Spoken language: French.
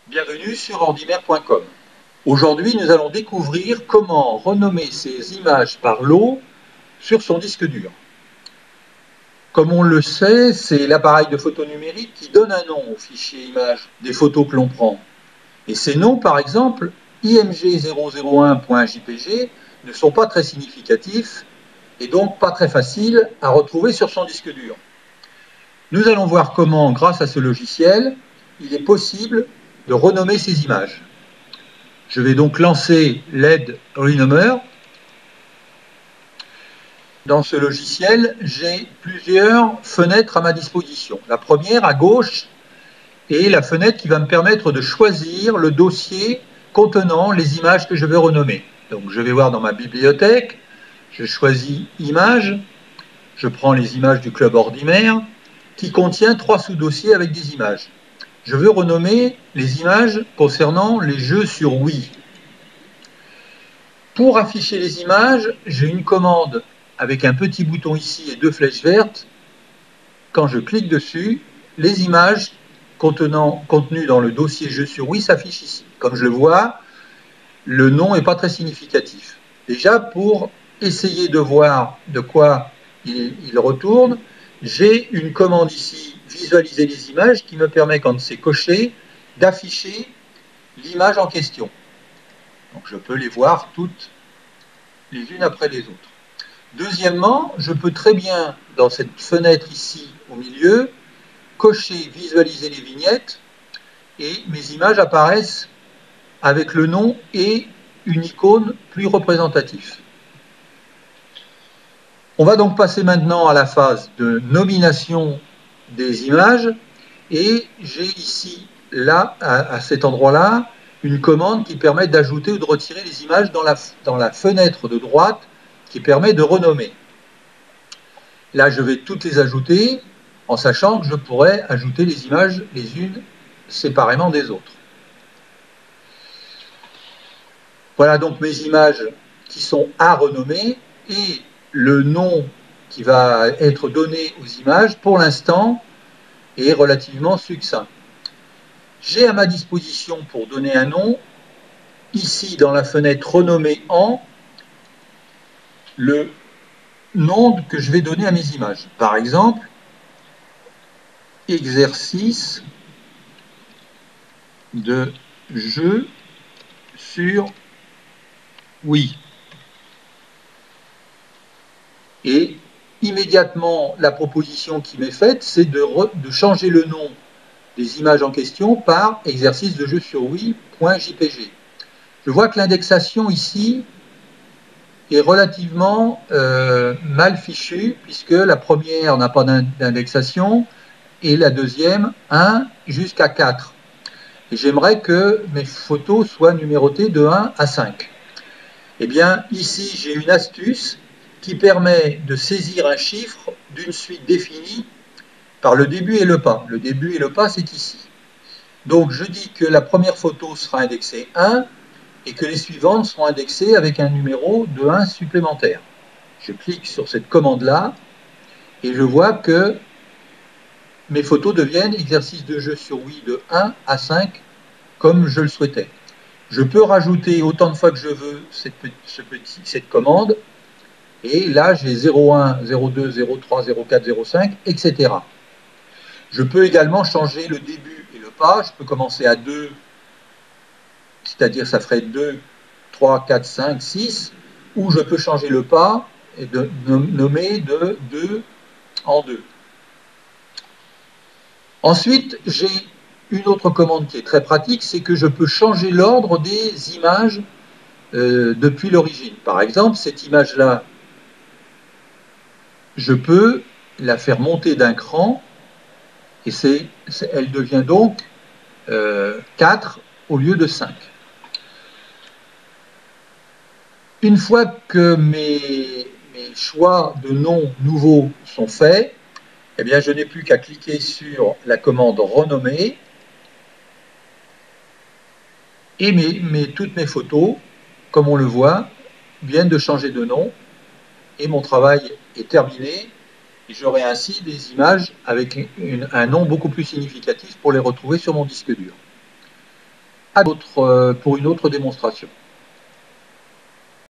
Bienvenue sur ordinaire.com. Aujourd'hui, nous allons découvrir comment renommer ces images par lot sur son disque dur. Comme on le sait, c'est l'appareil de photo numérique qui donne un nom au fichier image des photos que l'on prend. Et ces noms, par exemple, img001.jpg, ne sont pas très significatifs et donc pas très faciles à retrouver sur son disque dur. Nous allons voir comment, grâce à ce logiciel, il est possible de renommer ces images. Je vais donc lancer l'aide Renommer. Dans ce logiciel, j'ai plusieurs fenêtres à ma disposition. La première, à gauche, est la fenêtre qui va me permettre de choisir le dossier contenant les images que je veux renommer. Donc je vais voir dans ma bibliothèque, je choisis Images, je prends les images du club ordinaire, qui contient 3 sous-dossiers avec des images. Je veux renommer les images concernant les jeux sur Wii. Pour afficher les images, j'ai une commande avec un petit bouton ici et 2 flèches vertes. Quand je clique dessus, les images contenues dans le dossier jeux sur Wii s'affichent ici. Comme je le vois, le nom n'est pas très significatif. Déjà, pour essayer de voir de quoi il retourne, j'ai une commande ici, visualiser les images, qui me permet, quand c'est coché, d'afficher l'image en question. Donc je peux les voir toutes les unes après les autres. Deuxièmement, je peux très bien, dans cette fenêtre ici au milieu, cocher visualiser les vignettes et mes images apparaissent avec le nom et une icône plus représentative. On va donc passer maintenant à la phase de nomination des images et j'ai ici, là, à cet endroit-là, une commande qui permet d'ajouter ou de retirer les images dans la fenêtre de droite qui permet de renommer. Là, je vais toutes les ajouter en sachant que je pourrais ajouter les images les unes séparément des autres. Voilà donc mes images qui sont à renommer et le nom qui va être donné aux images, pour l'instant, est relativement succinct. J'ai à ma disposition pour donner un nom, ici dans la fenêtre renommer en, le nom que je vais donner à mes images. Par exemple, exercice de jeu sur Wii. Et immédiatement, la proposition qui m'est faite, c'est de changer le nom des images en question par exercice de jeu sur Wii.jpg. Je vois que l'indexation ici est relativement mal fichue, puisque la première n'a pas d'indexation et la deuxième 1 jusqu'à 4. Et j'aimerais que mes photos soient numérotées de 1 à 5. Eh bien, ici, j'ai une astuce qui permet de saisir un chiffre d'une suite définie par le début et le pas. Le début et le pas, c'est ici. Donc, je dis que la première photo sera indexée 1 et que les suivantes seront indexées avec un numéro de 1 supplémentaire. Je clique sur cette commande-là et je vois que mes photos deviennent exercice de jeu sur Wii de 1 à 5 comme je le souhaitais. Je peux rajouter autant de fois que je veux cette commande et là j'ai 01, 02, 03, 04, 05, etc. Je peux également changer le début et le pas. Je peux commencer à 2, c'est-à-dire ça ferait 2, 3, 4, 5, 6, ou je peux changer le pas et nommer de 2 en 2. Ensuite, j'ai une autre commande qui est très pratique, c'est que je peux changer l'ordre des images depuis l'origine. Par exemple, cette image-là, je peux la faire monter d'un cran et elle devient donc 4 au lieu de 5. Une fois que mes choix de noms nouveaux sont faits, eh bien, je n'ai plus qu'à cliquer sur la commande renommer et toutes mes photos, comme on le voit, viennent de changer de nom et mon travail est terminé et j'aurai ainsi des images avec un nom beaucoup plus significatif pour les retrouver sur mon disque dur. pour une autre démonstration.